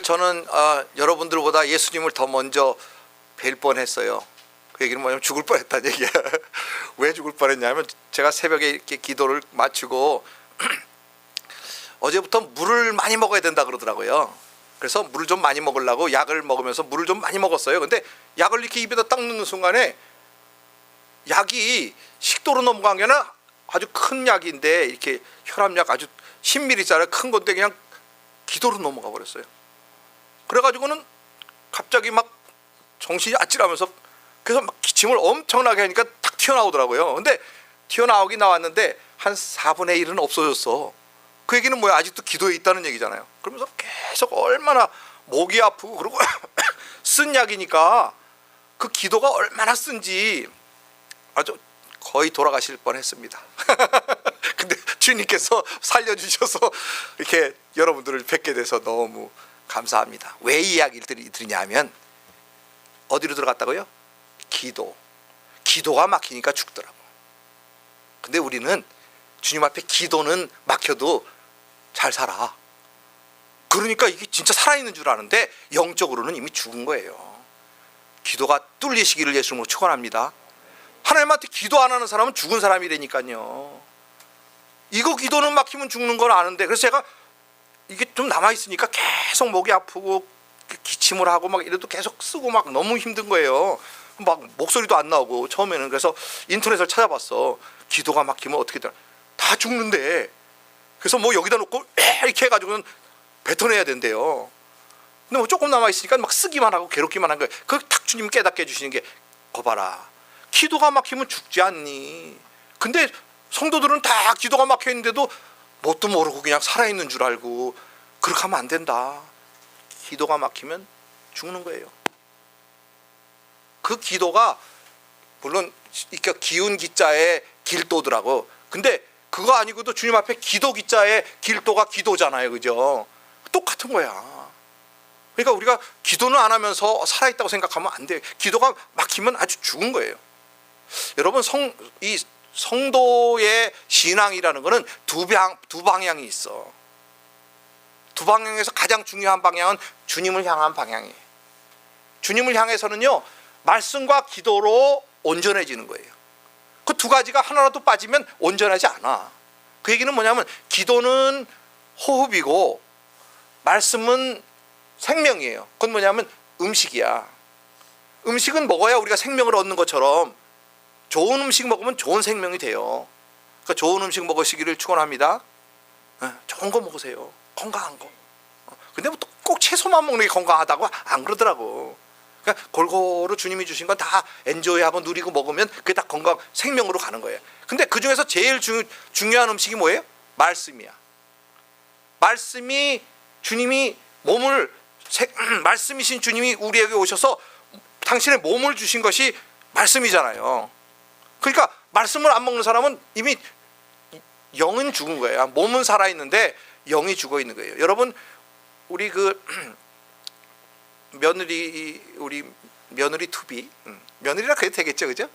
저는 여러분들보다 예수님을 더 먼저 뵐 뻔했어요. 그 얘기는 뭐냐면 죽을 뻔했다는 얘기야. 왜 죽을 뻔했냐면 제가 새벽에 이렇게 기도를 마치고 어제부터 물을 많이 먹어야 된다 그러더라고요. 그래서 물을 좀 많이 먹으려고 약을 먹으면서 물을 좀 많이 먹었어요. 근데 약을 이렇게 입에다 딱 넣는 순간에 약이 식도로 넘어간 게 아니라 아주 큰 약인데 이렇게 혈압약 아주 10ml짜리 큰 건데 그냥 기도로 넘어가 버렸어요. 그래가지고는 갑자기 막 정신이 아찔하면서 그래서 막 기침을 엄청나게 하니까 탁 튀어나오더라고요. 근데 튀어나오긴 나왔는데 한 4분의 1은 없어졌어. 그 얘기는 뭐야? 아직도 기도에 있다는 얘기잖아요. 그러면서 계속 얼마나 목이 아프고 그리고 쓴 약이니까 그 기도가 얼마나 쓴지 아주 거의 돌아가실 뻔했습니다. 근데 주님께서 살려주셔서 이렇게 여러분들을 뵙게 돼서 너무 감사합니다. 왜 이 이야기를 드리냐면 어디로 들어갔다고요? 기도가 막히니까 죽더라고. 근데 우리는 주님 앞에 기도는 막혀도 잘 살아. 그러니까 이게 진짜 살아있는 줄 아는데 영적으로는 이미 죽은 거예요. 기도가 뚫리시기를 예수님으로 축원합니다. 하나님한테 기도 안 하는 사람은 죽은 사람이라니까요. 이거 기도는 막히면 죽는 걸 아는데 그래서 제가 이게 좀 남아있으니까 계속 목이 아프고 기침을 하고 막 이래도 계속 쓰고 막 너무 힘든 거예요. 막 목소리도 안 나오고 처음에는. 그래서 인터넷을 찾아봤어. 기도가 막히면 어떻게 되나. 다 죽는데. 그래서 뭐 여기다 놓고 이렇게 해가지고는 뱉어내야 된대요. 근데 뭐 조금 남아있으니까 막 쓰기만 하고 괴롭기만 한 거예요. 그걸 탁 주님 깨닫게 해주시는 게 거봐라. 기도가 막히면 죽지 않니. 근데 성도들은 다 기도가 막혀 있는데도 뭣도 모르고 그냥 살아있는 줄 알고 그렇게 하면 안 된다. 기도가 막히면 죽는 거예요. 그 기도가 물론 기운 기자의 길도더라고. 근데 그거 아니고도 주님 앞에 기도 기자의 길도가 기도잖아요. 그죠? 똑같은 거야. 그러니까 우리가 기도는 안 하면서 살아있다고 생각하면 안 돼요. 기도가 막히면 아주 죽은 거예요. 여러분 이 성도의 신앙이라는 것은 두 방향이 있어. 두 방향에서 가장 중요한 방향은 주님을 향한 방향이에요. 주님을 향해서는요 말씀과 기도로 온전해지는 거예요. 그 두 가지가 하나라도 빠지면 온전하지 않아. 그 얘기는 뭐냐면 기도는 호흡이고 말씀은 생명이에요. 그건 뭐냐면 음식이야. 음식은 먹어야 우리가 생명을 얻는 것처럼 좋은 음식 먹으면 좋은 생명이 돼요. 그러니까 좋은 음식 먹으시기를 축원합니다. 좋은 거 먹으세요. 건강한 거. 근데 뭐 꼭 채소만 먹는 게 건강하다고 안 그러더라고. 그러니까 골고루 주님이 주신 건 다 엔조이하고 누리고 먹으면 그게 다 건강 생명으로 가는 거예요. 근데 그 중에서 제일 중요한 음식이 뭐예요? 말씀이야. 말씀이 주님이 말씀이신 주님이 우리에게 오셔서 당신의 몸을 주신 것이 말씀이잖아요. 그러니까 말씀을 안 먹는 사람은 이미 영은 죽은 거예요. 몸은 살아있는데 영이 죽어 있는 거예요. 여러분 우리 며느리 투비 며느리라 그래도 되겠죠, 그죠?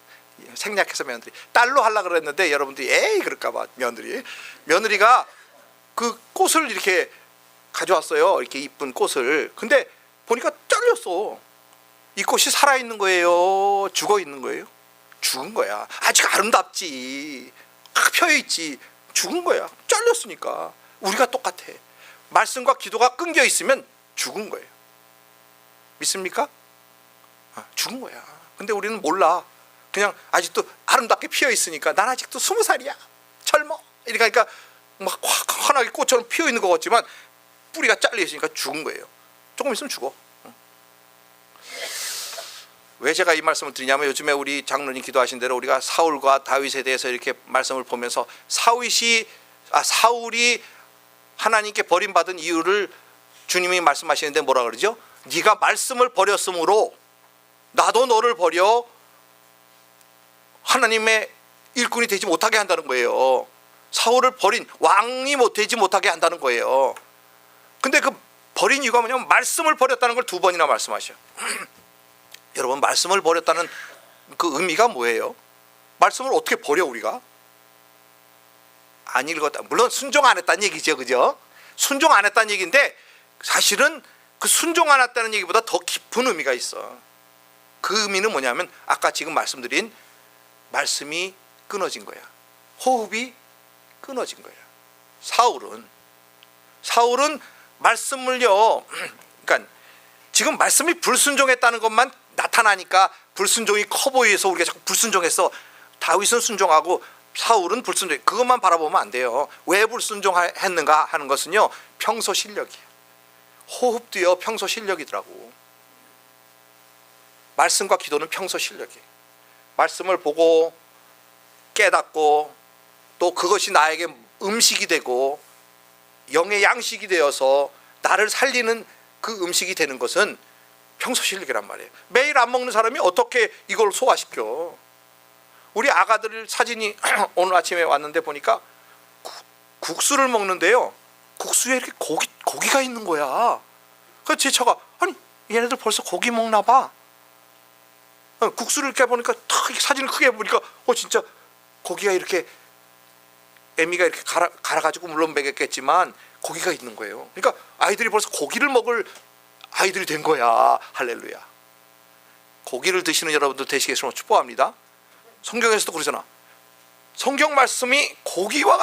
생략해서 며느리 딸로 하려고 그랬는데 여러분들이 에이 그럴까봐 며느리가 그 꽃을 이렇게 가져왔어요. 이렇게 이쁜 꽃을. 근데 보니까 잘렸어. 이 꽃이 살아있는 거예요? 죽어 있는 거예요? 죽은 거야. 아직 아름답지. 펴있지. 죽은 거야. 잘렸으니까. 우리가 똑같아. 말씀과 기도가 끊겨 있으면 죽은 거예요. 믿습니까? 죽은 거야. 근데 우리는 몰라. 그냥 아직도 아름답게 피어 있으니까 난 아직도 20살이야. 젊어. 이러니까 막 환하게 꽃처럼 피어 있는 것 같지만 뿌리가 잘려 있으니까 죽은 거예요. 조금 있으면 죽어. 왜 제가 이 말씀을 드리냐면 요즘에 우리 장로님 기도하신 대로 우리가 사울과 다윗에 대해서 이렇게 말씀을 보면서 사울이 하나님께 버림받은 이유를 주님이 말씀하시는데 뭐라 그러죠? 네가 말씀을 버렸으므로 나도 너를 버려 하나님의 일꾼이 되지 못하게 한다는 거예요. 사울을 버린 왕이 되지 못하게 한다는 거예요. 근데 그 버린 이유가 뭐냐면 말씀을 버렸다는 걸 2번이나 말씀하셔. 여러분 말씀을 버렸다는 그 의미가 뭐예요? 말씀을 어떻게 버려 우리가? 안 읽었다. 물론 순종 안 했다는 얘기죠. 그죠? 순종 안 했다는 얘기인데 사실은 그 순종 안 했다는 얘기보다 더 깊은 의미가 있어. 그 의미는 뭐냐면 아까 지금 말씀드린 말씀이 끊어진 거야. 호흡이 끊어진 거야. 사울은 말씀을요, 그러니까 지금 말씀이 불순종했다는 것만 나타나니까 불순종이 커 보여서 우리가 자꾸 불순종했어. 다윗은 순종하고 사울은 불순종. 그것만 바라보면 안 돼요. 왜 불순종했는가 하는 것은요, 평소 실력이에요. 호흡도요, 평소 실력이더라고. 말씀과 기도는 평소 실력이에요. 말씀을 보고 깨닫고 또 그것이 나에게 음식이 되고 영의 양식이 되어서 나를 살리는 그 음식이 되는 것은 평소 실력이란 말이에요. 매일 안 먹는 사람이 어떻게 이걸 소화시켜? 우리 아가들 사진이 오늘 아침에 왔는데 보니까 국수를 먹는데요, 국수에 이렇게 고기가 있는 거야. 그래서 제 차가, 아니 얘네들 벌써 고기 먹나 봐. 국수를 이렇게 보니까 탁 사진을 크게 보니까 진짜 고기가 이렇게, 애미가 이렇게 갈아가지고 물론 먹였겠지만 고기가 있는 거예요. 그러니까 아이들이 벌써 고기를 먹을 아이들이 된 거야. 할렐루야. 고기를 드시는 여러분들 되시겠으면 축복합니다. 성경에서도 그러잖아. 성경 말씀이 고기와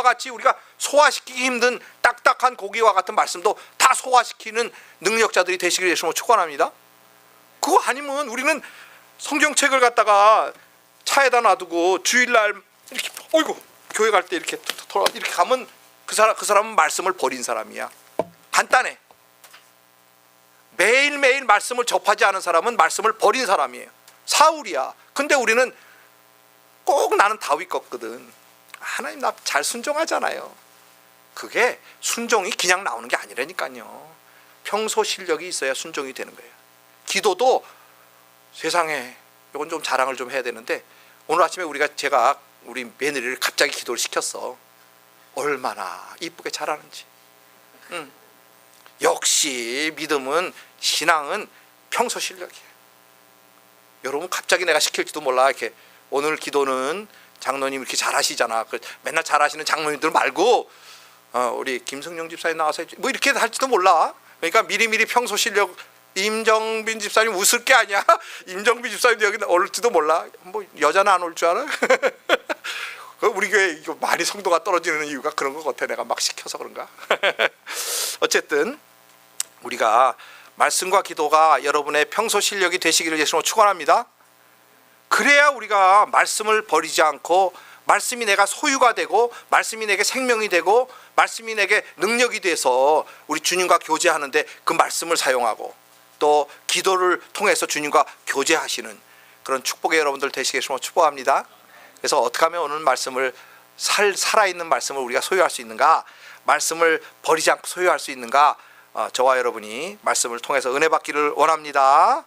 같이 우리가 소화시키기 힘든 딱딱한 고기와 같은 말씀도 다 소화시키는 능력자들이 되시길 예수님으로 축원합니다. 그거 아니면 우리는 성경책을 갖다가 차에다 놔두고 주일날 이렇게 교회 갈 때 이렇게 가면 그 사람은 말씀을 버린 사람이야. 간단해. 매일매일 말씀을 접하지 않은 사람은 말씀을 버린 사람이에요. 사울이야. 근데 우리는 꼭 나는 다윗 같거든. 하나님 나 잘 순종하잖아요. 그게 순종이 그냥 나오는 게 아니라니까요. 평소 실력이 있어야 순종이 되는 거예요. 기도도 세상에, 이건 좀 자랑을 좀 해야 되는데, 오늘 아침에 제가 우리 며느리를 갑자기 기도를 시켰어. 얼마나 이쁘게 잘하는지. 역시 믿음은, 신앙은 평소 실력이에요. 여러분 갑자기 내가 시킬지도 몰라. 이렇게 오늘 기도는 장로님 이렇게 잘하시잖아. 맨날 잘하시는 장로님들 말고 우리 김성령 집사님 나와서 뭐 이렇게 할지도 몰라. 그러니까 미리미리 평소 실력. 임정빈 집사님 웃을 게 아니야. 임정빈 집사님 여기 올지도 몰라. 뭐 여자는 안 올 줄 알아? 우리 교회 이거 많이 성도가 떨어지는 이유가 그런 것 같아. 내가 막 시켜서 그런가? 어쨌든 우리가 말씀과 기도가 여러분의 평소 실력이 되시기를 예수님으로 축원합니다. 그래야 우리가 말씀을 버리지 않고, 말씀이 내가 소유가 되고, 말씀이 내게 생명이 되고, 말씀이 내게 능력이 돼서 우리 주님과 교제하는데 그 말씀을 사용하고, 또 기도를 통해서 주님과 교제하시는 그런 축복의 여러분들 되시겠으면 축복합니다. 그래서 어떻게 하면 오늘 말씀을 살아있는 말씀을 우리가 소유할 수 있는가, 말씀을 버리지 않고 소유할 수 있는가, 저와 여러분이 말씀을 통해서 은혜 받기를 원합니다.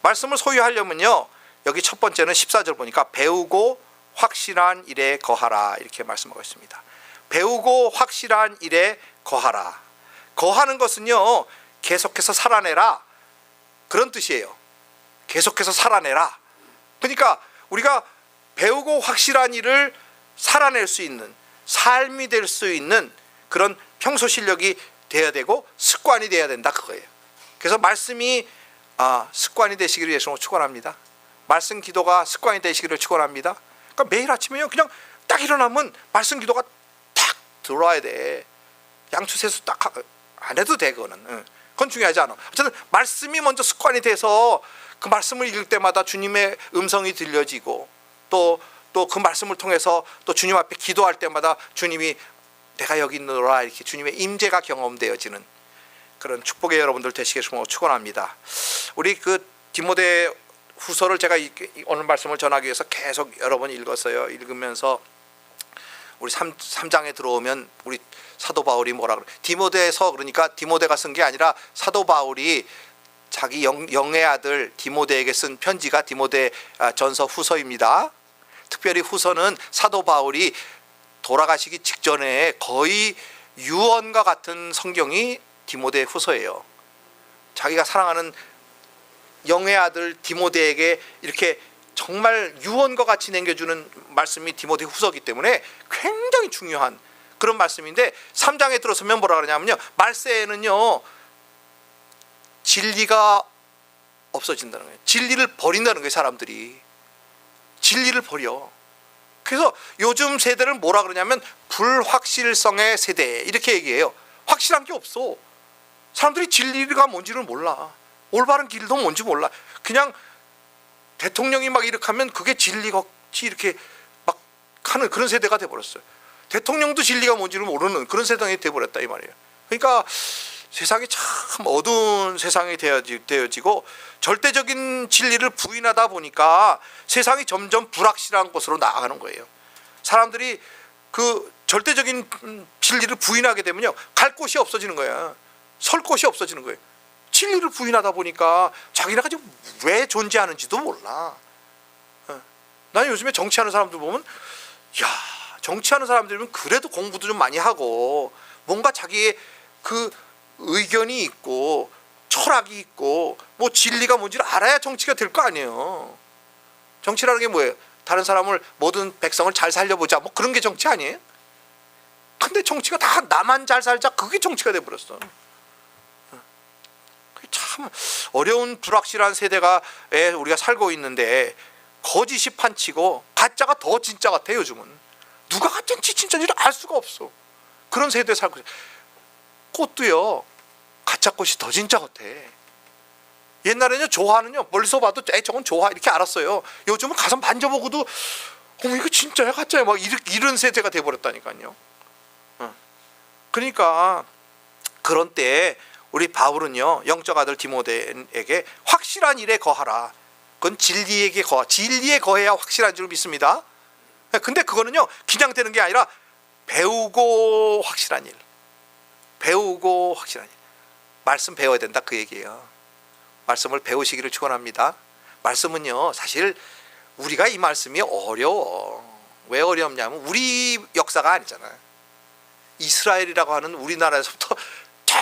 말씀을 소유하려면요, 여기 첫 번째는 14절 보니까 배우고 확실한 일에 거하라 이렇게 말씀하고 있습니다. 배우고 확실한 일에 거하라. 거하는 것은요, 계속해서 살아내라 그런 뜻이에요. 계속해서 살아내라. 그러니까 우리가 배우고 확실한 일을 살아낼 수 있는, 삶이 될 수 있는 그런 평소 실력이 돼야 되고 습관이 돼야 된다 그거예요. 그래서 말씀이 습관이 되시기를 예수님으로 축원합니다. 말씀 기도가 습관이 되시기를 축원합니다. 그러니까 매일 아침에요, 그냥 딱 일어나면 말씀 기도가 딱 들어와야 돼. 양투세수 딱 안 해도 돼. 그거는 그건 중요하지 않아. 어쨌든 말씀이 먼저 습관이 돼서 그 말씀을 읽을 때마다 주님의 음성이 들려지고, 또 그 말씀을 통해서 또 주님 앞에 기도할 때마다 주님이 내가 여기 있노라 이렇게 주님의 임재가 경험되어지는 그런 축복의 여러분들 되시겠으면 축원합니다. 우리 그 디모데 후서를 제가 오늘 말씀을 전하기 위해서 계속 여러 번 읽었어요. 읽으면서 우리 3장에 들어오면 우리 사도 바울이 뭐라 그래? 디모데서, 그러니까 디모데가 쓴 게 아니라 사도 바울이 자기 영의 아들 디모데에게 쓴 편지가 디모데 전서 후서입니다. 특별히 후서는 사도 바울이 돌아가시기 직전에 거의 유언과 같은 성경이 디모데 후서예요. 자기가 사랑하는 영의 아들 디모데에게 이렇게 정말 유언과 같이 남겨주는 말씀이 디모데 후서이기 때문에 굉장히 중요한 그런 말씀인데 3장에 들어서면 뭐라 그러냐면요, 말세에는요 진리가 없어진다는 거예요. 진리를 버린다는 거예요. 사람들이 진리를 버려. 그래서 요즘 세대를 뭐라 그러냐면 불확실성의 세대 이렇게 얘기해요. 확실한 게 없어. 사람들이 진리가 뭔지를 몰라. 올바른 길도 뭔지 몰라. 그냥 대통령이 막 이렇게 하면 그게 진리같이 이렇게 막 하는 그런 세대가 돼버렸어요. 대통령도 진리가 뭔지를 모르는 그런 세상이 돼버렸다 이 말이에요. 그러니까 세상이 참 어두운 세상이 되어지고 절대적인 진리를 부인하다 보니까 세상이 점점 불확실한 곳으로 나아가는 거예요. 사람들이 그 절대적인 진리를 부인하게 되면요, 갈 곳이 없어지는 거야. 설 곳이 없어지는 거예요. 진리를 부인하다 보니까 자기네가 지금 왜 존재하는지도 몰라. 나는 요즘에 정치하는 사람들 보면, 야, 정치하는 사람들이면 그래도 공부도 좀 많이 하고 뭔가 자기의 그 의견이 있고 철학이 있고 뭐 진리가 뭔지를 알아야 정치가 될 거 아니에요. 정치라는 게 뭐예요? 다른 사람을, 모든 백성을 잘 살려보자, 뭐 그런 게 정치 아니에요? 근데 정치가 다 나만 잘 살자, 그게 정치가 돼버렸어. 참 어려운 불확실한 세대가 우리가 살고 있는데 거짓이 판치고 가짜가 더 진짜 같아. 요즘은 누가 가짜인지 진짜인지를 알 수가 없어. 그런 세대에 살고 있어요. 꽃도요, 가짜 꽃이 더 진짜 같아. 옛날에는 조화는요, 멀리서 봐도 저건 조화 이렇게 알았어요. 요즘은 가서 만져보고도 어머 이거 진짜야 가짜야 막 이런 세대가 돼버렸다니까요. 그러니까 그런 때에 우리 바울은요, 영적 아들 디모데에게 확실한 일에 거하라. 그건 진리에게 진리에 거해야 확실한 줄 믿습니다. 근데 그거는요 그냥 되는 게 아니라 배우고 확실한 일, 배우고 확실한 일. 말씀 배워야 된다 그 얘기예요. 말씀을 배우시기를 축원합니다. 말씀은요 사실 우리가 이 말씀이 어려워. 왜 어렵냐면 우리 역사가 아니잖아요. 이스라엘이라고 하는 우리나라에서부터 저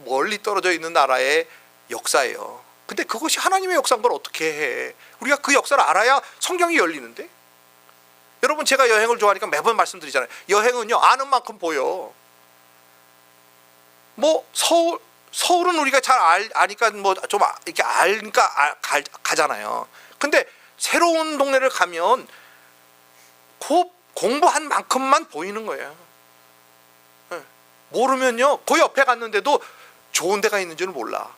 멀리 떨어져 있는 나라의 역사예요. 근데 그것이 하나님의 역사인 걸 어떻게 해? 우리가 그 역사를 알아야 성경이 열리는데. 여러분 제가 여행을 좋아하니까 매번 말씀드리잖아요. 여행은요 아는 만큼 보여. 뭐 서울은 우리가 잘 아니까 뭐 좀 이렇게 알니까 가잖아요. 근데 새로운 동네를 가면 그 공부한 만큼만 보이는 거예요. 모르면요 그 옆에 갔는데도 좋은 데가 있는 줄은 몰라.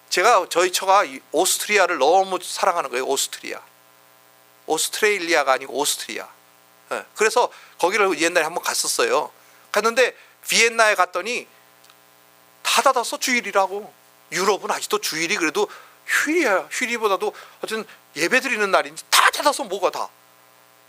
제가 저희 처가 오스트리아를 너무 사랑하는 거예요. 오스트레일리아가 아니고 오스트리아. 그래서 거기를 옛날에 한번 갔었어요. 갔는데 비엔나에 갔더니 다 닫았어. 주일이라고. 유럽은 아직도 주일이 그래도 휴일이야. 휴일보다도 어쨌든 예배 드리는 날인지 다 닫아서 뭐가 다.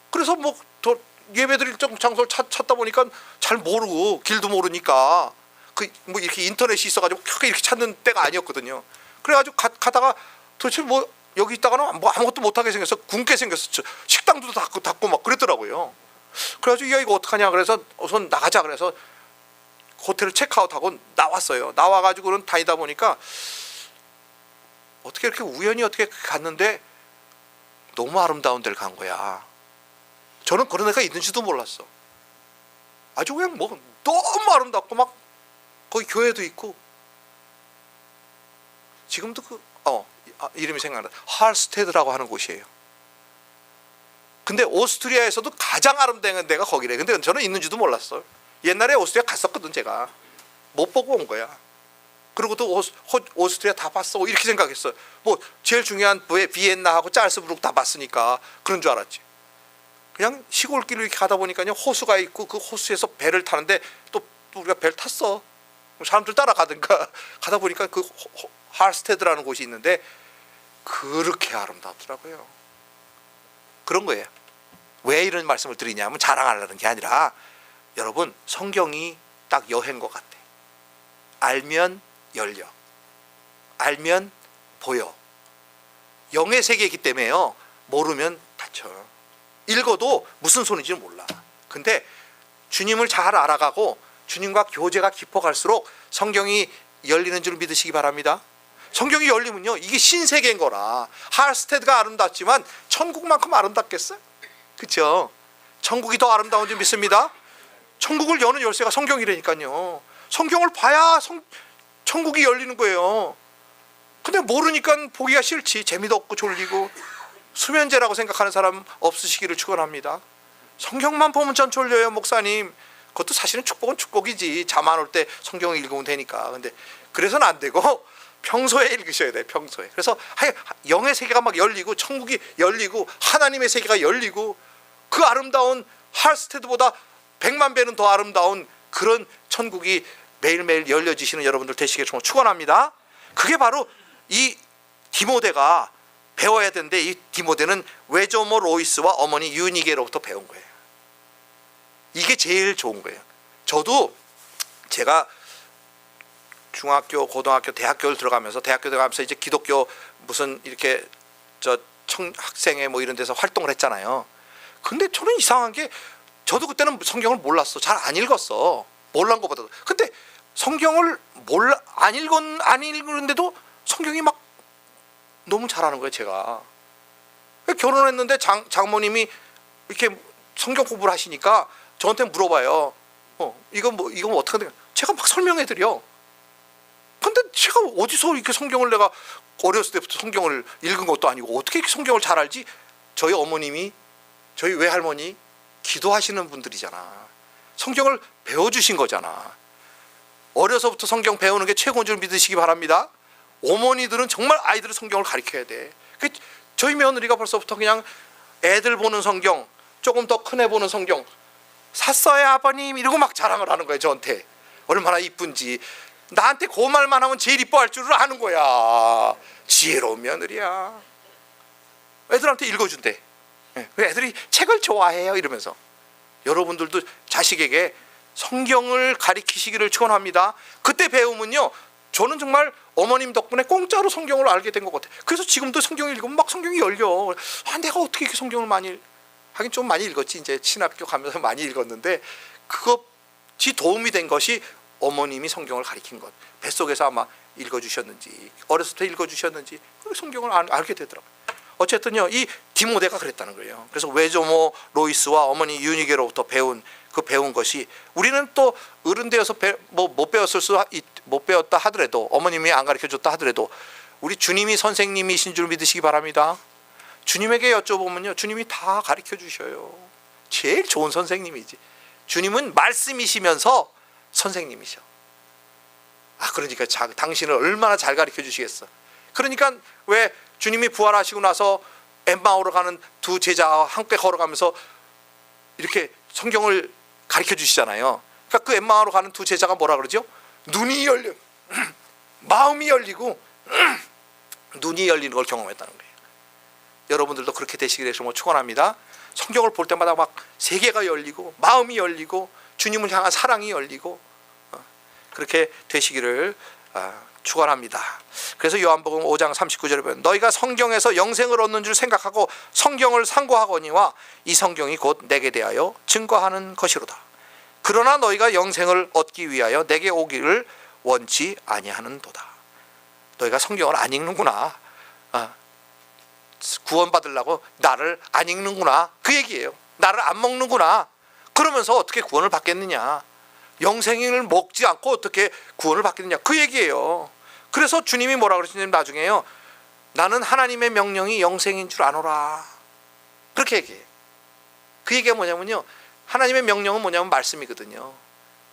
그래서 뭐 더 예배 드릴 장소를 찾다 보니까 잘 모르고 길도 모르니까 그 뭐 이렇게 인터넷이 있어가지고 이렇게 찾는 때가 아니었거든요. 그래가지고 가다가 도대체 뭐 여기 있다가는 뭐 아무것도 못하게 생겼어. 굶게 생겼어. 식당도 닫고 막 그랬더라고요. 그래가지고 야 이거 어떡하냐 그래서 우선 나가자 그래서 호텔을 체크아웃하고 나왔어요. 나와가지고는 다니다 보니까 어떻게 이렇게 우연히 어떻게 갔는데 너무 아름다운 데를 간 거야. 저는 그런 데가 있는지도 몰랐어. 아주 그냥 뭐 너무 아름답고 막 거기 교회도 있고 지금도 이름이 생각나. 할스테드라고 하는 곳이에요. 근데 오스트리아에서도 가장 아름다운 데가 거기래. 근데 저는 있는지도 몰랐어요. 옛날에 오스트리아 갔었거든. 제가 못 보고 온 거야. 그리고도 오스트리아 다 봤어 이렇게 생각했어요. 뭐 제일 중요한 비엔나하고 짤스부르크 다 봤으니까 그런 줄 알았지. 그냥 시골길을 이렇게 가다 보니까요 호수가 있고 그 호수에서 배를 타는데 또 우리가 배를 탔어. 사람들 따라가든가 가다 보니까 그 할스테드라는 곳이 있는데 그렇게 아름답더라고요. 그런 거예요. 왜 이런 말씀을 드리냐면 자랑하려는 게 아니라 여러분 성경이 딱 여행과 같아. 알면 열려. 알면 보여. 영의 세계이기 때문에요. 모르면 다쳐. 읽어도 무슨 소리인지는 몰라. 근데 주님을 잘 알아가고 주님과 교제가 깊어갈수록 성경이 열리는 줄 믿으시기 바랍니다. 성경이 열리면요 이게 신세계인 거라. 할스테드가 아름답지만 천국만큼 아름답겠어요? 그렇죠? 천국이 더 아름다운 줄 믿습니다. 천국을 여는 열쇠가 성경이라니까요. 성경을 봐야 천국이 열리는 거예요. 근데 모르니까 보기가 싫지. 재미도 없고 졸리고 수면제라고 생각하는 사람 없으시기를 축원합니다. 성경만 보면 전 졸려요, 목사님. 그것도 사실은 축복은 축복이지. 잠 안 올 때 성경을 읽으면 되니까. 근데 그래서는 안 되고 평소에 읽으셔야 돼요. 평소에. 그래서 영의 세계가 막 열리고 천국이 열리고 하나님의 세계가 열리고 그 아름다운 할스테드보다 100만 배는 더 아름다운 그런 천국이 매일매일 열려지시는 여러분들 되시길 정말 축원합니다. 그게 바로 이 디모데가 배워야 되는데, 이 디모데는 외조모 로이스와 어머니 유니게로부터 배운 거예요. 이게 제일 좋은 거예요. 저도 제가 중학교, 고등학교, 대학교를 들어가면서 이제 기독교 무슨 이렇게 학생회 뭐 이런 데서 활동을 했잖아요. 근데 저는 이상한 게, 저도 그때는 성경을 몰랐어. 잘 안 읽었어. 몰란 것보다도. 근데 성경을 안 읽었는데도 성경이 막 너무 잘하는 거예요, 제가. 결혼했는데 장모님이 이렇게 성경 공부를 하시니까 저한테 물어봐요. 이건 어떻게 된 거야? 제가 막 설명해 드려. 근데 제가 어디서 이렇게 성경을, 내가 어렸을 때부터 성경을 읽은 것도 아니고 어떻게 이렇게 성경을 잘 알지? 저희 어머님이, 저희 외할머니 기도하시는 분들이잖아. 성경을 배워주신 거잖아. 어려서부터 성경 배우는 게 최고인 줄 믿으시기 바랍니다. 어머니들은 정말 아이들을 성경을 가르쳐야 돼. 저희 며느리가 벌써부터 그냥 애들 보는 성경, 조금 더 큰 애 보는 성경 샀어요 아버님 이러고 막 자랑을 하는 거예요. 저한테 얼마나 이쁜지. 나한테 그 말만 하면 제일 이뻐할 줄을 아는 거야. 지혜로운 며느리야. 애들한테 읽어준대. 애들이 책을 좋아해요 이러면서. 여러분들도 자식에게 성경을 가르치시기를 축원합니다. 그때 배우면요, 저는 정말 어머님 덕분에 공짜로 성경을 알게 된 것 같아요. 그래서 지금도 성경을 읽으면 막 성경이 열려. 내가 어떻게 이렇게 성경을 하긴 좀 많이 읽었지. 이제 신학교 가면서 많이 읽었는데, 그것이 도움이 된 것이 어머님이 성경을 가르친 것. 뱃속에서 아마 읽어주셨는지, 어렸을 때 읽어주셨는지, 성경을 알게 되더라고요. 어쨌든요, 이 디모데가 그랬다는 거예요. 그래서 외조모 로이스와 어머니 유니게로부터 배운 것이, 우리는 또 어른 되어서 못 배웠다 하더라도, 어머님이 안 가르쳐줬다 하더라도 우리 주님이 선생님이신 줄 믿으시기 바랍니다. 주님에게 여쭤보면요, 주님이 다 가르쳐 주셔요. 제일 좋은 선생님이지. 주님은 말씀이시면서 선생님이셔. 그러니까 당신을 얼마나 잘 가르쳐 주시겠어. 그러니까 왜 주님이 부활하시고 나서 엠마오로 가는 두 제자와 함께 걸어가면서 이렇게 성경을 가르쳐 주시잖아요. 그러니까 그 엠마오로 가는 두 제자가 뭐라 그러죠? 눈이 열려, 마음이 열리고 눈이 열리는 걸 경험했다는 거예요. 여러분들도 그렇게 되시기를 정말 축원합니다. 성경을 볼 때마다 막 세계가 열리고 마음이 열리고 주님을 향한 사랑이 열리고 그렇게 되시기를 축원합니다. 그래서 요한복음 5장 39절에 보면, 너희가 성경에서 영생을 얻는 줄 생각하고 성경을 상고하거니와 이 성경이 곧 내게 대하여 증거하는 것이로다. 그러나 너희가 영생을 얻기 위하여 내게 오기를 원치 아니하는도다. 너희가 성경을 안 읽는구나. 구원받으려고 나를 안 읽는구나. 그 얘기예요. 나를 안 먹는구나. 그러면서 어떻게 구원을 받겠느냐. 영생을 먹지 않고 어떻게 구원을 받겠느냐. 그 얘기예요. 그래서 주님이 뭐라 그러시냐면 나중에요, 나는 하나님의 명령이 영생인 줄 아노라. 그렇게 얘기해요. 그 얘기가 뭐냐면요, 하나님의 명령은 뭐냐면 말씀이거든요.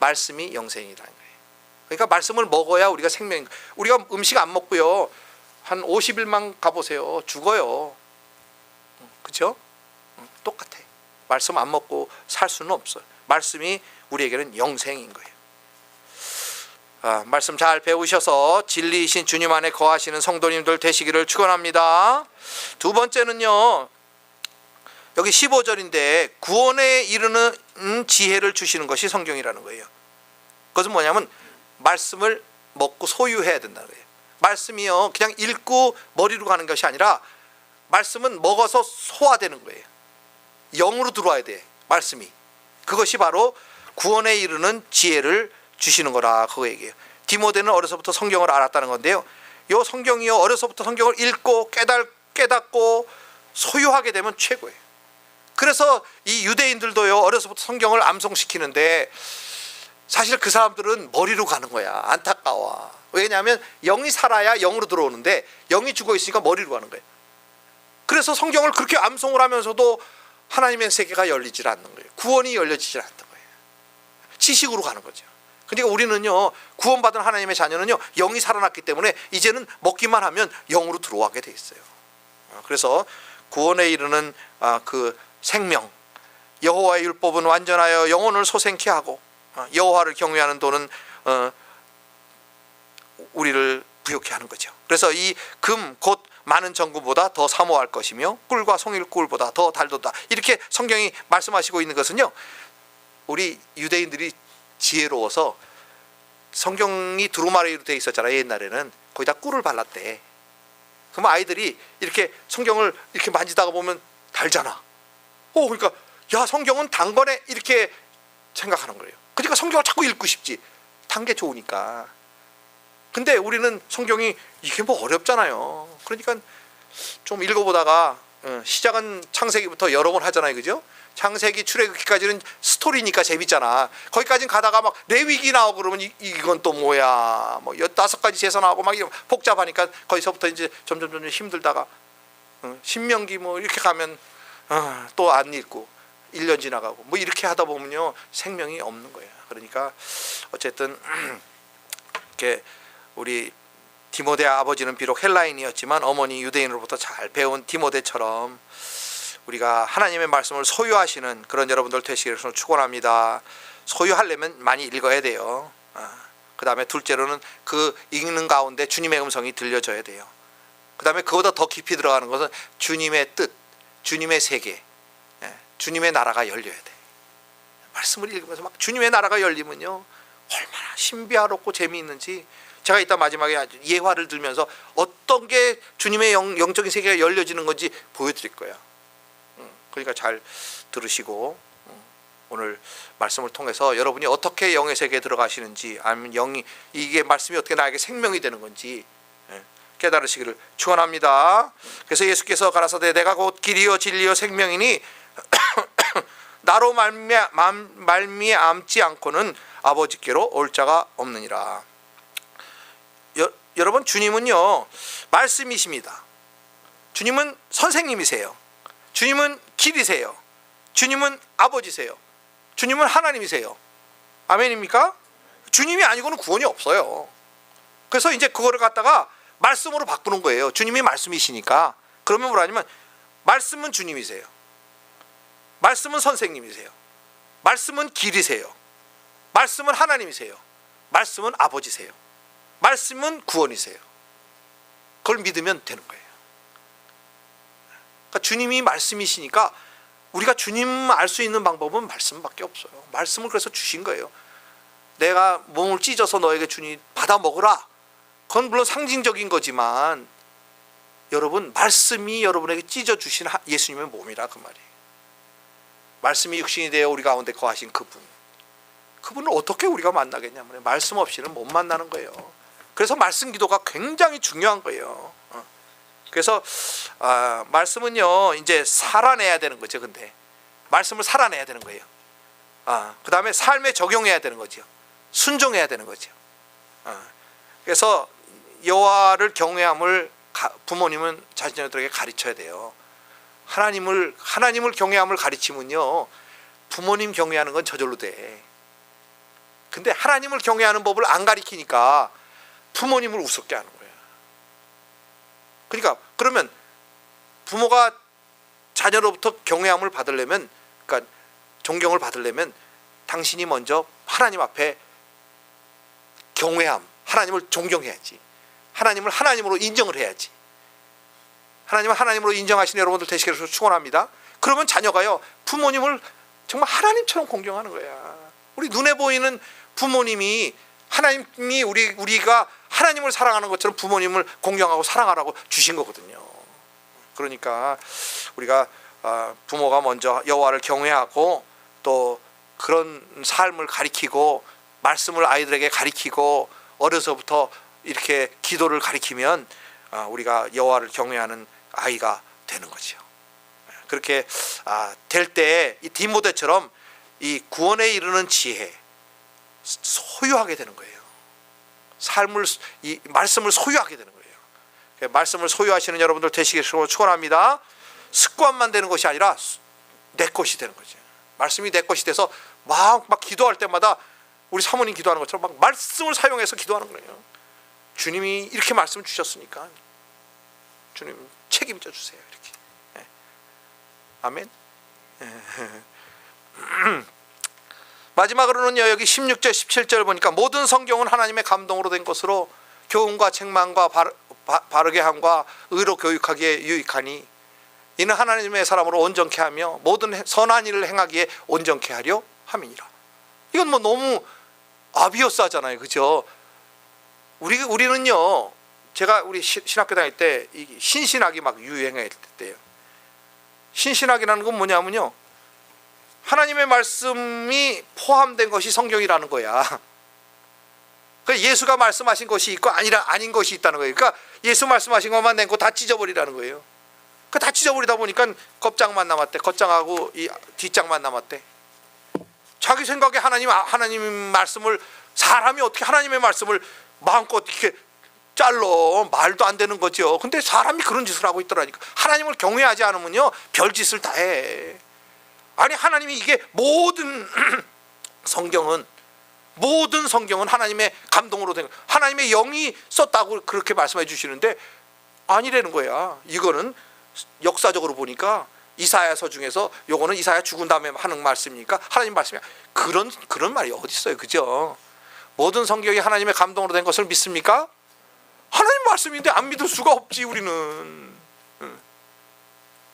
말씀이 영생이라는 거예요. 그러니까 말씀을 먹어야 우리가 우리가 음식 안 먹고요, 한 50일만 가보세요. 죽어요. 그렇죠? 똑같아. 말씀 안 먹고 살 수는 없어요. 말씀이 우리에게는 영생인 거예요. 말씀 잘 배우셔서 진리이신 주님 안에 거하시는 성도님들 되시기를 축원합니다. 두 번째는요, 여기 15절인데 구원에 이르는 지혜를 주시는 것이 성경이라는 거예요. 그것은 뭐냐면 말씀을 먹고 소유해야 된다는 거예요. 말씀이요, 그냥 읽고 머리로 가는 것이 아니라 말씀은 먹어서 소화되는 거예요. 영으로 들어와야 돼, 말씀이. 그것이 바로 구원에 이르는 지혜를 주시는 거라, 그거 얘기해요. 디모데는 어려서부터 성경을 알았다는 건데요, 요 성경이요, 어려서부터 성경을 읽고 깨닫고 소유하게 되면 최고예요. 그래서 이 유대인들도요, 어려서부터 성경을 암송시키는데 사실 그 사람들은 머리로 가는 거야. 안타까워. 왜냐하면 영이 살아야 영으로 들어오는데 영이 죽어 있으니까 머리로 가는 거예요. 그래서 성경을 그렇게 암송을 하면서도 하나님의 세계가 열리질 않는 거예요. 구원이 열려지질 않는 거예요. 지식으로 가는 거죠. 그러니까 우리는요, 구원받은 하나님의 자녀는요, 영이 살아났기 때문에 이제는 먹기만 하면 영으로 들어가게 돼 있어요. 그래서 구원에 이르는 그 생명, 여호와의 율법은 완전하여 영혼을 소생케 하고 여호와를 경외하는 도는 우리를 부욕케 하는 거죠. 그래서 이 금 곧 많은 정금보다 더 사모할 것이며 꿀과 송일꿀보다 더 달도다, 이렇게 성경이 말씀하시고 있는 것은요, 우리 유대인들이 지혜로워서 성경이 두루마리로 돼 있었잖아요. 옛날에는 거기다 꿀을 발랐대. 그럼 아이들이 이렇게 성경을 이렇게 만지다가 보면 달잖아. 그러니까 야, 성경은 단 거네, 이렇게 생각하는 거예요. 그러니까 성경을 자꾸 읽고 싶지. 단 게 좋으니까. 근데 우리는 성경이 이게 뭐 어렵잖아요. 그러니까 좀 읽어보다가 시작은 창세기부터 여러 번 하잖아요, 그죠? 창세기 출애굽기까지는 스토리니까 재밌잖아. 거기까지는 가다가 막 레위기 나오고 그러면 이건 또 뭐야, 뭐 15가지 제사 나오고 막 복잡하니까 거기서부터 이제 점점 힘들다가 신명기 뭐 이렇게 가면 또 안 읽고 1년 지나가고 뭐 이렇게 하다 보면요, 생명이 없는 거예요. 그러니까 어쨌든 이렇게 우리 디모데 아버지는 비록 헬라인이었지만 어머니 유대인으로부터 잘 배운 디모데처럼 우리가 하나님의 말씀을 소유하시는 그런 여러분들 되시기를 축원합니다. 소유하려면 많이 읽어야 돼요. 그 다음에 둘째로는 그 읽는 가운데 주님의 음성이 들려져야 돼요. 그 다음에 그보다 더 깊이 들어가는 것은 주님의 뜻, 주님의 세계, 주님의 나라가 열려야 돼. 말씀을 읽으면서 막 주님의 나라가 열리면요, 얼마나 신비하고 재미있는지 제가 이따 마지막에 예화를 들면서 어떤 게 주님의 영적인 세계가 열려지는 건지 보여드릴 거야. 그러니까 잘 들으시고 오늘 말씀을 통해서 여러분이 어떻게 영의 세계에 들어가시는지, 아니면 영이 이게 말씀이 어떻게 나에게 생명이 되는 건지 깨달으시기를 축원합니다. 그래서 예수께서 가라사대 내가 곧 길이요 진리요 생명이니 나로 말미암지 않고는 아버지께로 올 자가 없느니라. 여러분, 주님은요 말씀이십니다. 주님은 선생님이세요. 주님은 길이세요. 주님은 아버지세요. 주님은 하나님이세요. 아멘입니까? 주님이 아니고는 구원이 없어요. 그래서 이제 그거를 갖다가 말씀으로 바꾸는 거예요. 주님이 말씀이시니까. 그러면 뭐라냐면 말씀은 주님이세요. 말씀은 선생님이세요. 말씀은 길이세요. 말씀은 하나님이세요. 말씀은 아버지세요. 말씀은 구원이세요. 그걸 믿으면 되는 거예요. 그러니까 주님이 말씀이시니까 우리가 주님 알 수 있는 방법은 말씀밖에 없어요. 말씀을 그래서 주신 거예요. 내가 몸을 찢어서 너에게 주니 받아 먹으라. 그건 물론 상징적인 거지만 여러분, 말씀이 여러분에게 찢어 주신 예수님의 몸이라 그 말이에요. 말씀이 육신이 되어 우리 가운데 거하신 그분을 어떻게 우리가 만나겠냐면 말씀 없이는 못 만나는 거예요. 그래서 말씀 기도가 굉장히 중요한 거예요. 그래서 말씀은요 이제 살아내야 되는 거죠. 근데 말씀을 살아내야 되는 거예요. 그 다음에 삶에 적용해야 되는 거죠. 순종해야 되는 거죠. 그래서 여호와를 경외함을 부모님은 자녀들에게 가르쳐야 돼요. 하나님을 경외함을 가르치면요 부모님 경외하는 건 저절로 돼. 근데 하나님을 경외하는 법을 안 가르치니까 부모님을 우습게 하는 거예요. 그러니까 그러면 부모가 자녀로부터 경외함을 받으려면, 그러니까 존경을 받으려면 당신이 먼저 하나님 앞에 경외함, 하나님을 존경해야지. 하나님을 하나님으로 인정을 해야지. 하나님을 하나님으로 인정하시는 여러분들 되시기를 축원합니다. 그러면 자녀가요 부모님을 정말 하나님처럼 공경하는 거야. 우리 눈에 보이는 부모님이 하나님이 우리가 하나님을 사랑하는 것처럼 부모님을 공경하고 사랑하라고 주신 거거든요. 그러니까 우리가 부모가 먼저 여호와를 경외하고 또 그런 삶을 가리키고 말씀을 아이들에게 가리키고 어려서부터 이렇게 기도를 가리키면 우리가 여호와를 경외하는 아이가 되는 거죠. 그렇게 될 때 이 디모데처럼 이 구원에 이르는 지혜 소유하게 되는 거예요. 삶을, 이 말씀을 소유하게 되는 거예요. 말씀을 소유하시는 여러분들 되시기를 축원합니다. 습관만 되는 것이 아니라 내 것이 되는 거죠. 말씀이 내 것이 돼서 막 기도할 때마다 우리 사모님 기도하는 것처럼 막 말씀을 사용해서 기도하는 거예요. 주님이 이렇게 말씀 주셨으니까 주님 책임져 주세요. 이렇게. 네. 아멘. 마지막으로는요, 여기 16절 17절 보니까 모든 성경은 하나님의 감동으로 된 것으로 교훈과 책망과 바르게 함과 의로 교육하기에 유익하니 이는 하나님의 사람으로 온전케 하며 모든 선한 일을 행하기에 온전케 하려 함이니라. 이건 뭐 너무 아비어스하잖아요, 그죠? 우리는요, 제가 우리 신학교 다닐 때 신신학이 막 유행할 때예요. 신신학이라는 건 뭐냐면요, 하나님의 말씀이 포함된 것이 성경이라는 거야. 예수가 말씀하신 것이 있고 아닌 것이 있다는 거예요. 그러니까 예수 말씀하신 것만 낸 거 다 찢어버리라는 거예요. 다 찢어버리다 보니까 겉장만 남았대. 겉장하고 이 뒷장만 남았대. 자기 생각에 하나님 말씀을, 사람이 어떻게 하나님의 말씀을 마음껏 이렇게 잘라, 말도 안 되는 거죠. 근데 사람이 그런 짓을 하고 있더라니까. 하나님을 경외하지 않으면요, 별짓을 다 해. 아니, 하나님이 이게 모든 성경은 하나님의 감동으로 된, 하나님의 영이 썼다고 그렇게 말씀해 주시는데 아니라는 거야. 이거는 역사적으로 보니까 이사야서 중에서 요거는 이사야 죽은 다음에 하는 말씀이니까 하나님 말씀이야. 그런 말이 어디 있어요, 그죠? 모든 성경이 하나님의 감동으로 된 것을 믿습니까? 하나님 말씀인데 안 믿을 수가 없지, 우리는.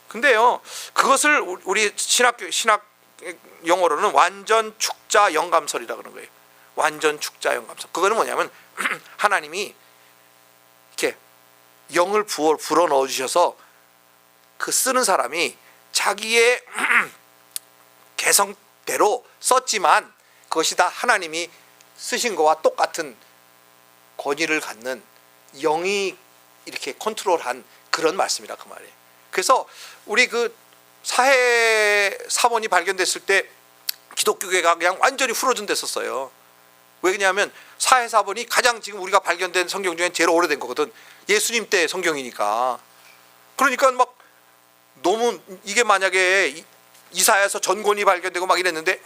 근데요, 그것을 우리 신학 용어로는 완전 축자 영감설이라 그러는 거예요. 완전 축자 영감설. 그거는 뭐냐면 하나님이 이렇게 영을 불어 넣어 주셔서 그 쓰는 사람이 자기의 개성대로 썼지만 그것이 다 하나님이 쓰신 거와 똑같은 권위를 갖는 영이 이렇게 컨트롤한 그런 말씀이라 그 말이에요. 그래서 우리 그 사해 사본이 발견됐을 때 기독교계가 그냥 완전히 후러진 됐었어요. 왜냐하면 사해 사본이 가장 지금 우리가 발견된 성경 중에 제일 오래된 거거든. 예수님 때 성경이니까. 그러니까 막 너무 이게 만약에 이사야서 전권이 발견되고 막 이랬는데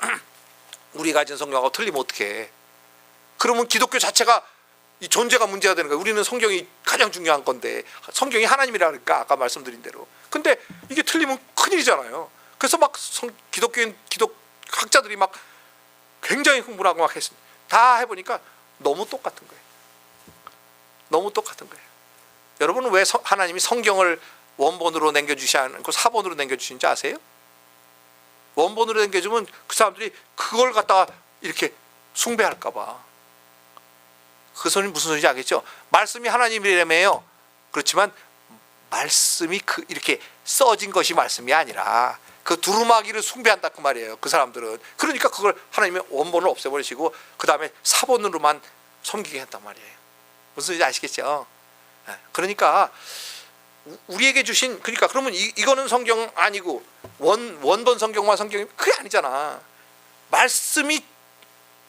우리 가진 성경하고 틀리면 어떡해. 그러면 기독교 자체가 이 존재가 문제가 되는 거예요. 우리는 성경이 가장 중요한 건데, 성경이 하나님이라 그러니까 아까 말씀드린 대로. 근데 이게 틀리면 큰일이잖아요. 그래서 막 기독학자들이 막 굉장히 흥분하고 막 했습니다. 다 해보니까 너무 똑같은 거예요. 너무 똑같은 거예요. 여러분은 왜 하나님이 성경을 원본으로 남겨주시지 않고 사본으로 남겨주시는지 아세요? 원본으로 남겨주면 그 사람들이 그걸 갖다가 이렇게 숭배할까 봐. 그 소리는 무슨 소리인지 알겠죠? 말씀이 하나님이라며요. 그렇지만 말씀이 이렇게 써진 것이 말씀이 아니라 그 두루마기를 숭배한다 그 말이에요. 그 사람들은. 그러니까 그걸 하나님의 원본을 없애버리시고 그 다음에 사본으로만 섬기게 했단 말이에요. 무슨 소리인지 아시겠죠? 그러니까 우리에게 주신, 그러니까 그러면 이거는 성경 아니고 원본 성경만 성경이 그게 아니잖아. 말씀이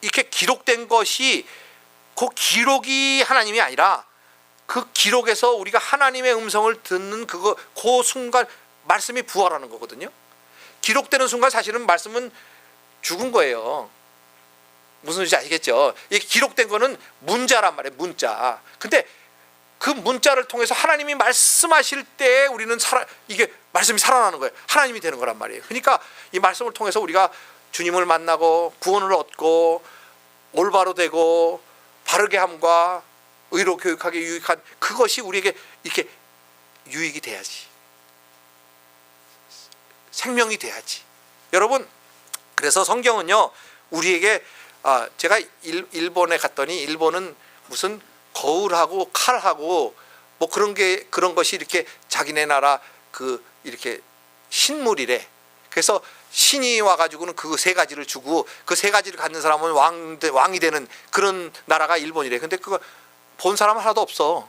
이렇게 기록된 것이 그 기록이 하나님이 아니라 그 기록에서 우리가 하나님의 음성을 듣는 그 순간 말씀이 부활하는 거거든요. 기록되는 순간 사실은 말씀은 죽은 거예요. 무슨 소리인지 아시겠죠? 이게 기록된 거는 문자란 말이에요. 문자. 근데 그 문자를 통해서 하나님이 말씀하실 때 우리는 이게 말씀이 살아나는 거예요. 하나님이 되는 거란 말이에요. 그러니까 이 말씀을 통해서 우리가 주님을 만나고 구원을 얻고 올바로 되고 바르게 함과 의로 교육하게 유익한 그것이 우리에게 이렇게 유익이 돼야지. 생명이 돼야지. 여러분, 그래서 성경은요, 우리에게 제가 일본에 갔더니 일본은 무슨 거울하고 칼하고 뭐 그런 것이 이렇게 자기네 나라 이렇게 신물이래. 그래서 신이 와가지고는 그 세 가지를 주고 그 세 가지를 갖는 사람은 왕이 되는 그런 나라가 일본이래. 근데 그거 본 사람은 하나도 없어.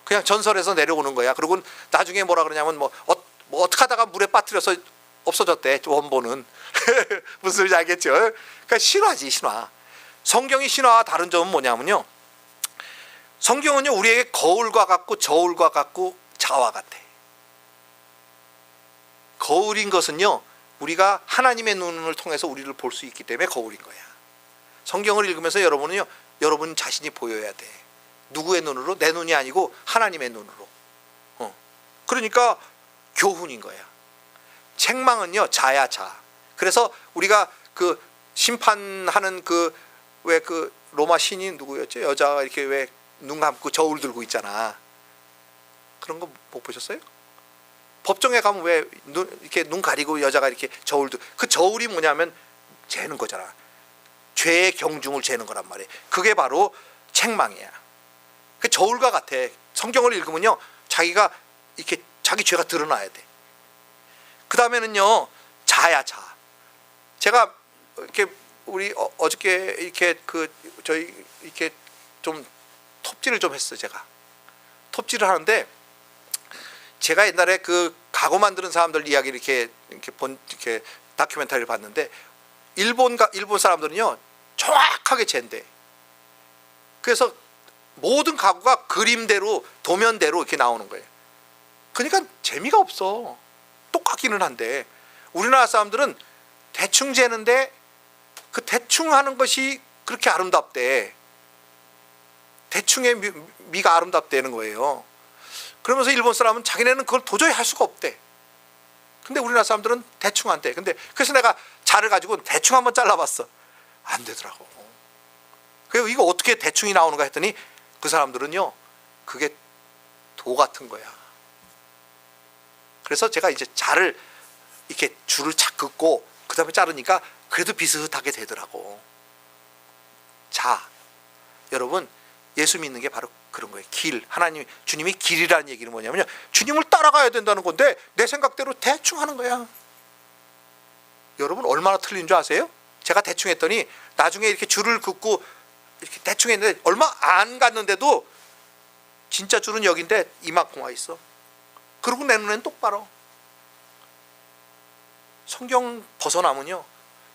그냥 전설에서 내려오는 거야. 그리고 나중에 뭐라 그러냐면 뭐 뭐 어떻게 하다가 물에 빠뜨려서 없어졌대, 원본은. 무슨 소리인지 알겠죠? 그러니까 신화지, 신화. 성경이 신화와 다른 점은 뭐냐면요, 성경은요 우리에게 거울과 같고 저울과 같고 자와 같아. 거울인 것은요 우리가 하나님의 눈을 통해서 우리를 볼 수 있기 때문에 거울인 거야. 성경을 읽으면서 여러분은요, 여러분 자신이 보여야 돼. 누구의 눈으로? 내 눈이 아니고 하나님의 눈으로. 그러니까 교훈인 거야. 책망은요 자야, 자. 그래서 우리가 그 심판하는 왜 그 로마 신인 누구였죠? 여자가 이렇게 왜 눈 감고 저울 들고 있잖아. 그런 거 못 보셨어요? 법정에 가면 왜 이렇게 눈 가리고 여자가 이렇게 저울 들고, 그 저울이 뭐냐면 재는 거잖아. 죄의 경중을 재는 거란 말이에요. 그게 바로 책망이야. 그 저울과 같아. 성경을 읽으면요 자기가 이렇게 자기 죄가 드러나야 돼. 그 다음에는요 자야, 자. 제가 이렇게 우리 어저께 이렇게 저희 이렇게 좀 톱질을 좀 했어요. 제가 톱질을 하는데, 제가 옛날에 그 가구 만드는 사람들 이야기를 이렇게 다큐멘터리를 봤는데, 일본 사람들은요 정확하게 잰대. 그래서 모든 가구가 그림대로 도면대로 이렇게 나오는 거예요. 그러니까 재미가 없어. 똑같기는 한데, 우리나라 사람들은 대충 재는데 그 대충 하는 것이 그렇게 아름답대. 대충의 미가 아름답다는 거예요. 그러면서 일본 사람은 자기네는 그걸 도저히 할 수가 없대. 근데 우리나라 사람들은 대충 한대. 근데 그래서 내가 자를 가지고 대충 한번 잘라봤어. 안 되더라고. 그래서 이거 어떻게 대충이 나오는가 했더니, 그 사람들은요 그게 도 같은 거야. 그래서 제가 이제 자를 이렇게 줄을 착 긋고 그 다음에 자르니까 그래도 비슷하게 되더라고. 자, 여러분, 예수 믿는 게 바로 그런 거예요. 길. 하나님, 주님이 길이라는 얘기는 뭐냐면요, 주님을 따라가야 된다는 건데 내 생각대로 대충 하는 거야. 여러분 얼마나 틀린 줄 아세요? 제가 대충 했더니 나중에 이렇게 줄을 긋고 이렇게 대충 했는데 얼마 안 갔는데도 진짜 줄은 여긴데 이만큼 와 있어. 그리고 내 눈엔 똑바로. 성경 벗어나면요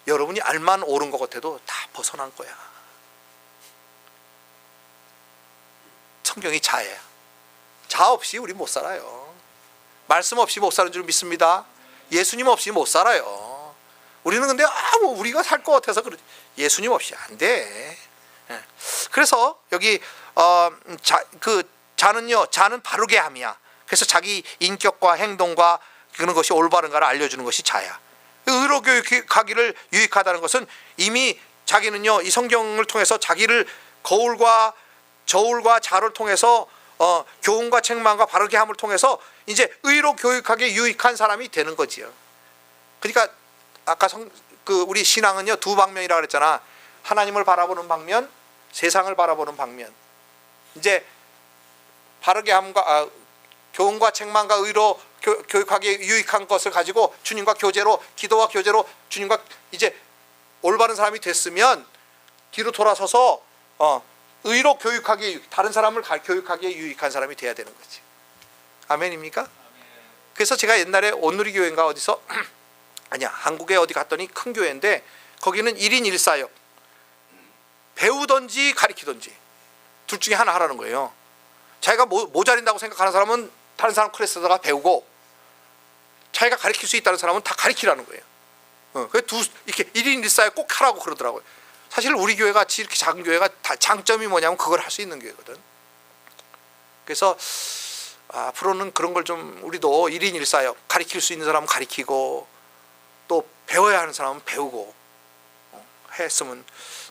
여러분이 알만 옳은 것 같아도 다 벗어난 거야. 성경이 자예요. 자 없이 우리 못 살아요. 말씀 없이 못 사는 줄 믿습니다. 예수님 없이 못 살아요. 우리는 근데 뭐 우리가 살 것 같아서 그러지, 예수님 없이 안 돼. 그래서 여기 자는요, 자는 바르게 함이야. 그래서 자기 인격과 행동과 그런 것이 올바른가를 알려주는 것이 자야. 의로 교육하기를 유익하다는 것은 이미 자기는요 이 성경을 통해서 자기를 거울과 저울과 자를 통해서 교훈과 책망과 바르게 함을 통해서 이제 의로 교육하기에 유익한 사람이 되는 거지요. 그러니까 아까 우리 신앙은요 두 방면이라고 그랬잖아. 하나님을 바라보는 방면, 세상을 바라보는 방면. 이제 바르게 함과 교훈과 책망과 의로 교육하기에 유익한 것을 가지고 주님과 교제로, 기도와 교제로 주님과 이제 올바른 사람이 됐으면 뒤로 돌아서서 의로 교육하기에, 다른 사람을 교육하기에 유익한 사람이 돼야 되는 거지. 아멘입니까? 그래서 제가 옛날에 온누리 교회인가 어디서 아니야, 한국에 어디 갔더니 큰 교회인데 거기는 1인 1사역, 배우든지 가르치든지 둘 중에 하나 하라는 거예요. 자기가 모자린다고 생각하는 사람은 다른 사람 클래스에다가 배우고, 자기가 가르칠 수 있다는 사람은 다 가르치라는 거예요. 그래서 이렇게 1인 1사역 꼭 하라고 그러더라고요. 사실 우리 교회 같이 이렇게 작은 교회가 장점이 뭐냐면 그걸 할 수 있는 교회거든. 그래서 앞으로는 그런 걸 좀 우리도 1인 1사역, 가르칠 수 있는 사람은 가르치고 또 배워야 하는 사람은 배우고 했으면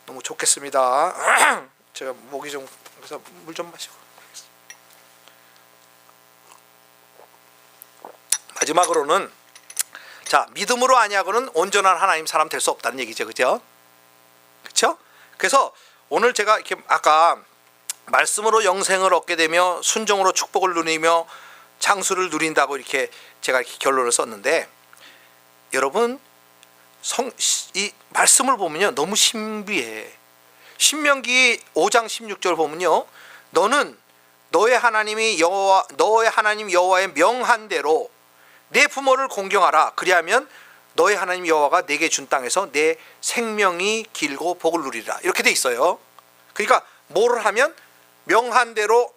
너무 좋겠습니다. 제가 목이 좀 그래서 물 좀 마시고. 마지막으로는 자, 믿음으로 아니하고는 온전한 하나님 사람 될 수 없다는 얘기죠. 그죠? 그렇죠? 그래서 오늘 제가 이렇게 아까 말씀으로 영생을 얻게 되며 순종으로 축복을 누리며 장수를 누린다고 이렇게 제가 이렇게 결론을 썼는데, 여러분 이 말씀을 보면요 너무 신비해. 신명기 5장 16절 보면요, 너는 너의 하나님 여호와의 명한 대로 내 부모를 공경하라. 그리하면 너의 하나님 여호와가 내게 준 땅에서 내 생명이 길고 복을 누리리라. 이렇게 돼 있어요. 그러니까 뭐를 하면 명한 대로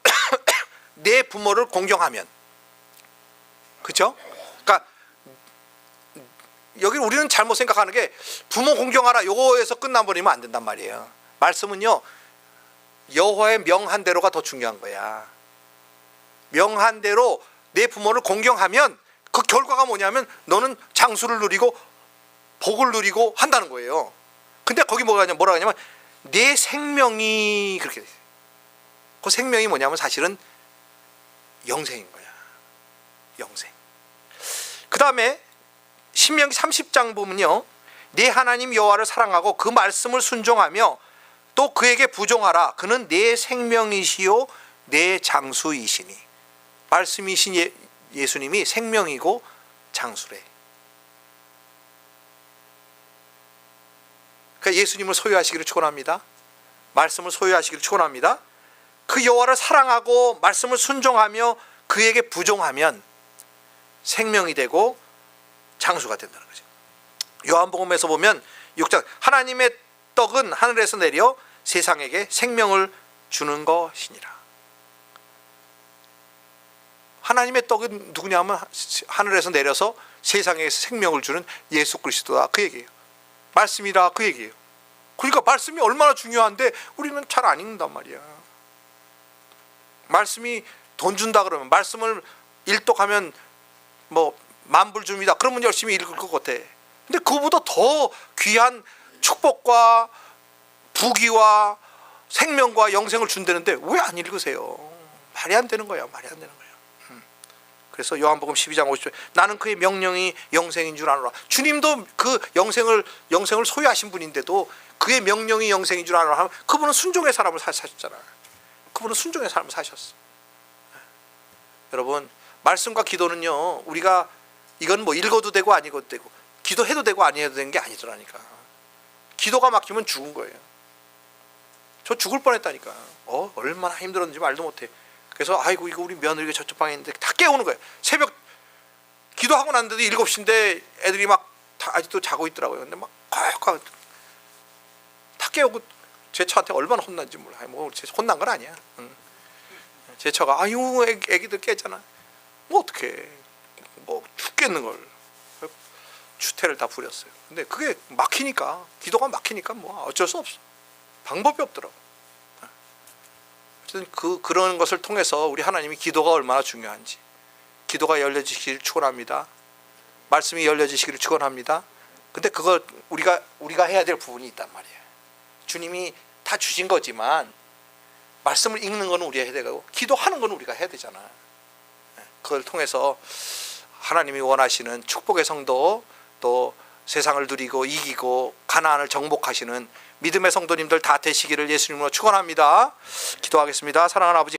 내 부모를 공경하면, 그렇죠? 그러니까 여기 우리는 잘못 생각하는 게 부모 공경하라 요거에서 끝나버리면 안 된단 말이에요. 말씀은요, 여호와의 명한 대로가 더 중요한 거야. 명한 대로 내 부모를 공경하면 그 결과가 뭐냐면 너는 장수를 누리고 복을 누리고 한다는 거예요. 근데 거기 뭐라 하냐면 내 생명이 그렇게 돼 있어요. 그 생명이 뭐냐면 사실은 영생인 거야. 영생. 그 다음에 신명기 30장 보면요, 내 하나님 여호와를 사랑하고 그 말씀을 순종하며 또 그에게 부종하라. 그는 내 생명이시요 내 장수이시니. 말씀이신 예수님이 생명이고 장수래. 그러니까 예수님을 소유하시기를 축원합니다. 말씀을 소유하시기를 축원합니다. 그 여호와를 사랑하고 말씀을 순종하며 그에게 부종하면 생명이 되고 장수가 된다는 거죠. 요한복음에서 보면 6장, 하나님의 떡은 하늘에서 내려 세상에게 생명을 주는 것이니라. 하나님의 떡은 누구냐면 하늘에서 내려서 세상에 생명을 주는 예수 그리스도다, 그 얘기예요. 말씀이라, 그 얘기예요. 그러니까 말씀이 얼마나 중요한데 우리는 잘 안 읽는단 말이야. 말씀이 돈 준다 그러면, 말씀을 일독하면 뭐 만불 줍니다 그러면 열심히 읽을 것 같아. 근데 그보다 더 귀한 축복과 부귀와 생명과 영생을 준다는데 왜 안 읽으세요? 말이 안 되는 거야. 말이 안 되는 거야. 그래서 요한복음 12장 50절, 나는 그의 명령이 영생인 줄 아노라. 주님도 그 영생을 소유하신 분인데도 그의 명령이 영생인 줄 아노라 하면 그분은 순종의 사람을 사셨잖아요. 그분은 순종의 삶을 사셨어. 여러분, 말씀과 기도는요, 우리가 이건 뭐 읽어도 되고 안 읽어도 되고 기도해도 되고 안 해도 되는 게 아니더라니까. 기도가 막히면 죽은 거예요. 저 죽을 뻔했다니까. 얼마나 힘들었는지 말도 못해. 그래서 아이고 이거 우리 며느리가 저쪽 방에 있는데 다 깨우는 거예요. 새벽 기도하고 났는데도 7시인데 애들이 막 아직도 자고 있더라고요. 근데 막 다 깨우고 제 처한테 얼마나 혼난지 몰라. 뭐 혼난 건 아니야. 제 처가 아유 애기들 깼잖아. 뭐 어떡해. 뭐 죽겠는 걸. 추태를 다 부렸어요. 근데 그게 막히니까, 기도가 막히니까 뭐 어쩔 수 없어. 방법이 없더라고. 어쨌든 그런 것을 통해서 우리 하나님이 기도가 얼마나 중요한지, 기도가 열려지시기를 축원합니다. 말씀이 열려지시기를 축원합니다. 근데 그걸 우리가 해야 될 부분이 있단 말이에요. 주님이 다 주신 거지만 말씀을 읽는 건 우리가 해야 되고 기도하는 건 우리가 해야 되잖아. 그걸 통해서 하나님이 원하시는 축복의 성도, 또 세상을 누리고 이기고 가나안을 정복하시는 믿음의 성도님들 다 되시기를 예수님으로 축원합니다. 기도하겠습니다. 사랑하는 아버지,